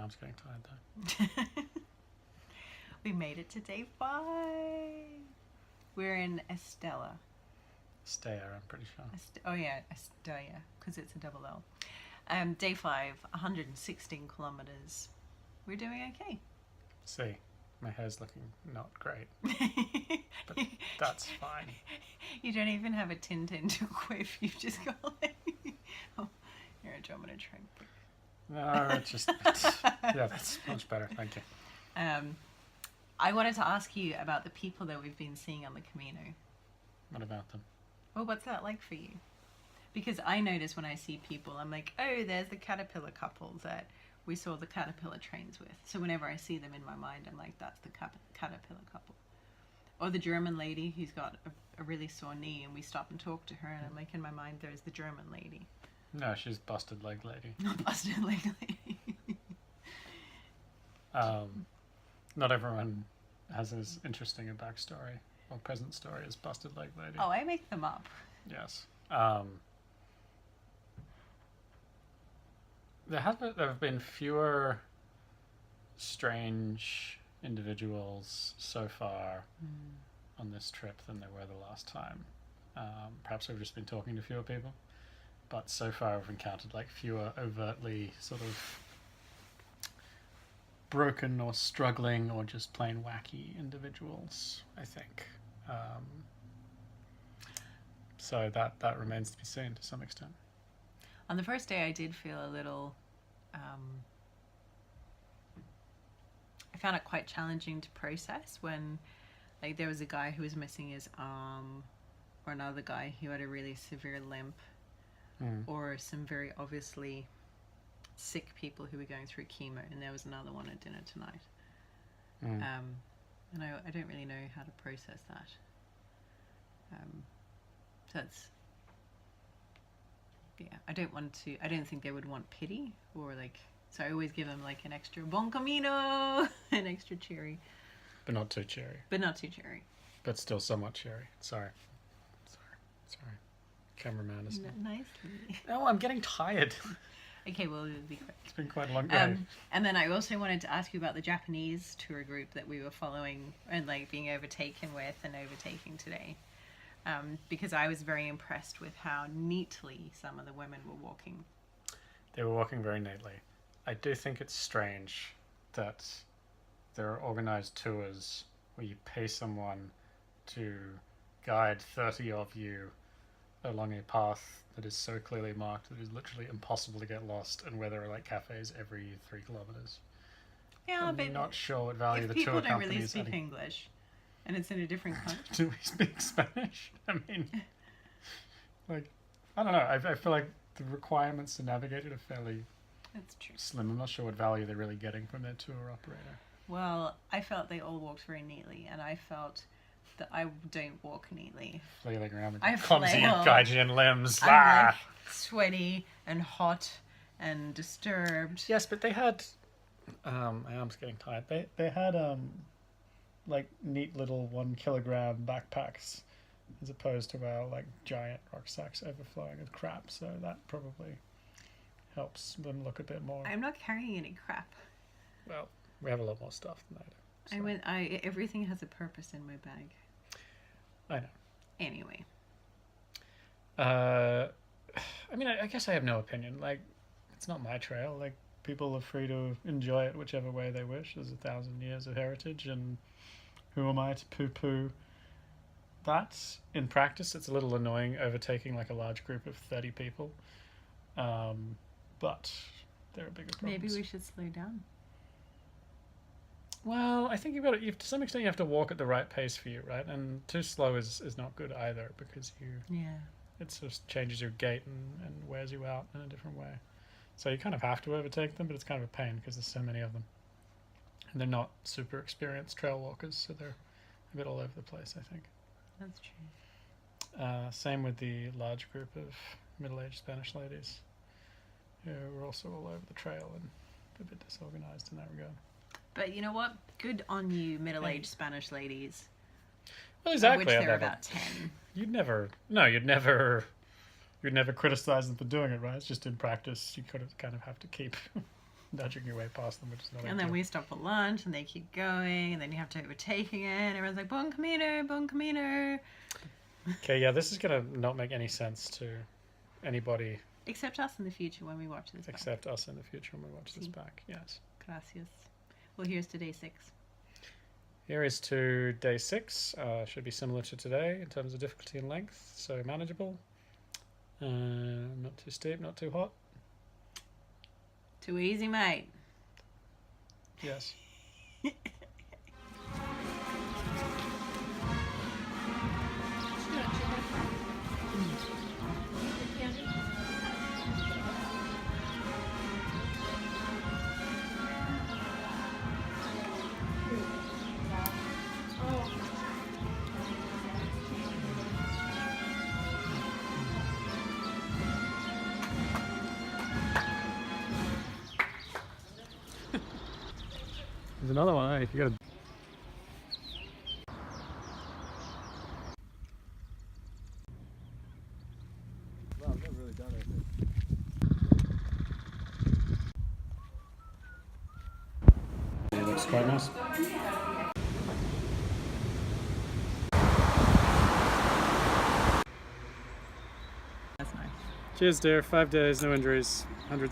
arm's getting tired though. We made it to day 5. We're in Estella. Estella, I'm pretty sure. Estella, because it's a double L. Day 5, 116 kilometers. We're doing okay. See, my hair's looking not great, but that's fine. You don't even have a Tintin to quiff. You've just got like... Oh, here, I'm going to try and pick. No, yeah, that's much better. Thank you. I wanted to ask you about the people that we've been seeing on the Camino. What about them? Well, what's that like for you? Because I notice when I see people, I'm like, oh, there's the caterpillar couple that we saw the caterpillar trains with. So whenever I see them in my mind, I'm like, that's the caterpillar couple. Or the German lady who's got a really sore knee, and we stop and talk to her, and I'm like, in my mind, there's the German lady. No, she's busted leg lady. Busted leg lady. Not everyone has as interesting a backstory or present story as busted leg lady. Oh, I make them up. Yes. There have been fewer strange individuals so far on this trip than there were the last time. Perhaps we've just been talking to fewer people, but so far I've encountered like fewer overtly sort of broken or struggling or just plain wacky individuals, I think. So that remains to be seen to some extent. On the first day, I did feel a little... I found it quite challenging to process when, like, there was a guy who was missing his arm, or another guy who had a really severe limp, or some very obviously sick people who were going through chemo, and there was another one at dinner tonight. And I don't really know how to process that. So it's... Yeah, I don't think they would want pity, or like, so I always give them like an extra bon camino, an extra cherry. But not too cherry. But still somewhat cherry. Sorry. Cameraman is... Nice. No, I'm getting tired. Okay, well, it'll be quick. It's been quite a long day. And then I also wanted to ask you about the Japanese tour group that we were following and like being overtaken with and overtaking today. Because I was very impressed with how neatly some of the women were walking. They were walking very neatly. I do think it's strange that there are organized tours where you pay someone to guide 30 of you along a path that is so clearly marked that it is literally impossible to get lost, and where there are like cafes every 3 kilometers. Yeah, I'm but not sure what value if the people tour don't really companies speak English, and it's in a different country. Do we speak Spanish? I mean, like, I don't know. I feel like the requirements to navigate it are fairly That's true. slim. I'm not sure what value they're really getting from their tour operator. Well, I felt they all walked very neatly, and I felt that I don't walk neatly. Flailing around with I clumsy flail. gaijin limbs. I'm like sweaty and hot and disturbed. Yes, but they had... my arm's getting tired. They had like neat little 1 kilogram backpacks as opposed to our like giant rucksacks overflowing with crap, so that probably helps them look a bit more... I'm not carrying any crap. Well, we have a lot more stuff than I do. So. Everything has a purpose in my bag. I know. Anyway. I mean, I guess I have no opinion. Like, it's not my trail. Like, people are free to enjoy it whichever way they wish. There's 1,000 years of heritage, and who am I to poo-poo that? In practice, it's a little annoying overtaking like a large group of 30 people. But there are bigger problems. Maybe we should slow down. Well, I think to some extent you have to walk at the right pace for you, right? And too slow is not good either, because it just changes your gait and wears you out in a different way. So you kind of have to overtake them, but it's kind of a pain because there's so many of them. And they're not super experienced trail walkers, so they're a bit all over the place, I think. That's true. Same with the large group of middle-aged Spanish ladies who were also all over the trail and a bit disorganized in that regard. But you know what? Good on you, middle-aged Spanish ladies. Well, exactly. Of which there are about 10. You'd never criticize them for doing it, right? It's just in practice, you kind of have to keep nudging your way past them, which is not And then we stop for lunch, and they keep going, and then you have to overtake again. Everyone's like, "Bon Camino, Bon Camino." Okay, yeah, this is gonna not make any sense to anybody Except us in the future when we watch this. except us in the future when we watch this back. Yes. Gracias. Well, here's to day 6. Here is to day 6. Should be similar to today in terms of difficulty and length, so manageable. Not too steep, not too hot. Too easy, mate. Yes. There's another one, if you got a... Well, I've never really done anything. It looks quite nice. That's nice. Cheers, dear. 5 days, no injuries, 100